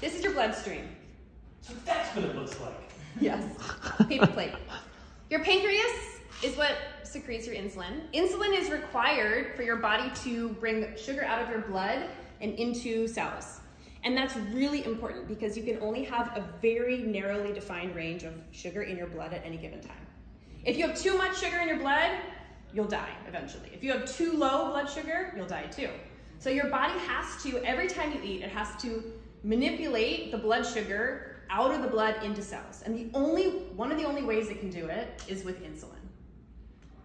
this is your bloodstream. So that's what it looks like. Yes, paper plate. Your pancreas is what secretes your insulin. Insulin is required for your body to bring sugar out of your blood and into cells. And that's really important because you can only have a very narrowly defined range of sugar in your blood at any given time. If you have too much sugar in your blood, you'll die eventually. If you have too low blood sugar, you'll die too. So your body has to, every time you eat, it has to manipulate the blood sugar out of the blood into cells. And one of the only ways it can do it is with insulin.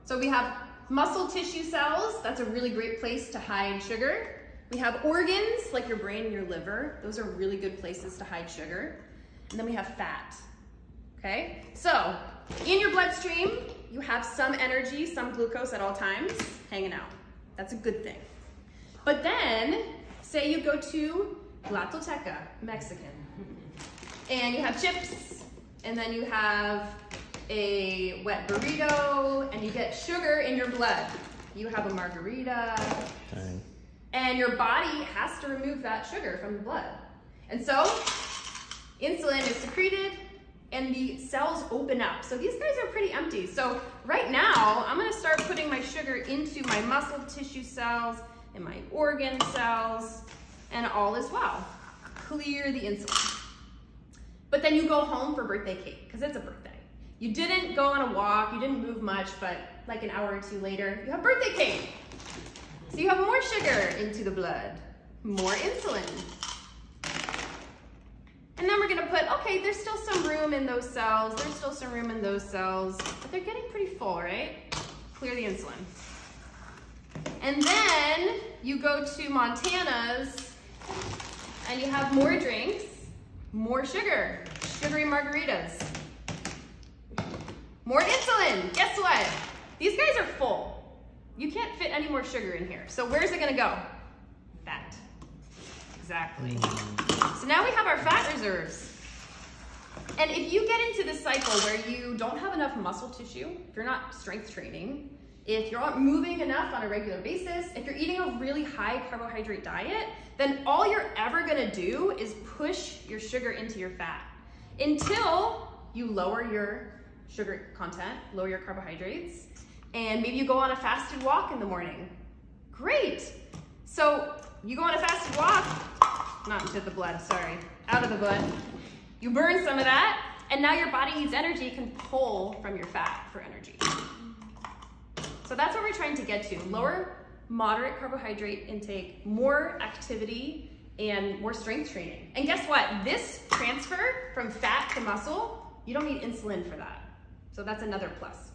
So we have muscle tissue cells. That's a really great place to hide sugar. We have organs like your brain and your liver. Those are really good places to hide sugar. And then we have fat, okay? So in your bloodstream, you have some energy, some glucose at all times hanging out. That's a good thing. But then, say you go to Glatoteca, Mexican, and you have chips, and then you have a wet burrito, and you get sugar in your blood. You have a margarita. Dang. And your body has to remove that sugar from the blood. And so insulin is secreted and the cells open up. So these guys are pretty empty. So right now, I'm gonna start putting my sugar into my muscle tissue cells and my organ cells and all as well. Clear the insulin. But then you go home for birthday cake, because it's a birthday. You didn't go on a walk, you didn't move much, but like an hour or two later, you have birthday cake. So you have more sugar into the blood, more insulin. And then we're gonna put, okay, there's still some room in those cells, there's still some room in those cells, but they're getting pretty full, right? Clear the insulin. And then you go to Montana's and you have more drinks, more sugar, sugary margaritas, more insulin. Guess what? These guys are full. You can't fit any more sugar in here. So where's it gonna go? Fat. Exactly. So now we have our fat reserves. And if you get into this cycle where you don't have enough muscle tissue, if you're not strength training, if you're not moving enough on a regular basis, if you're eating a really high carbohydrate diet, then all you're ever gonna do is push your sugar into your fat until you lower your sugar content, lower your carbohydrates, and maybe you go on a fasted walk in the morning. Great. So you go on a fasted walk, not into the blood, sorry, out of the blood. You burn some of that, and now your body needs energy, it can pull from your fat for energy. So that's what we're trying to get to. Lower, moderate carbohydrate intake, more activity, and more strength training. And guess what? This transfer from fat to muscle, you don't need insulin for that. So that's another plus.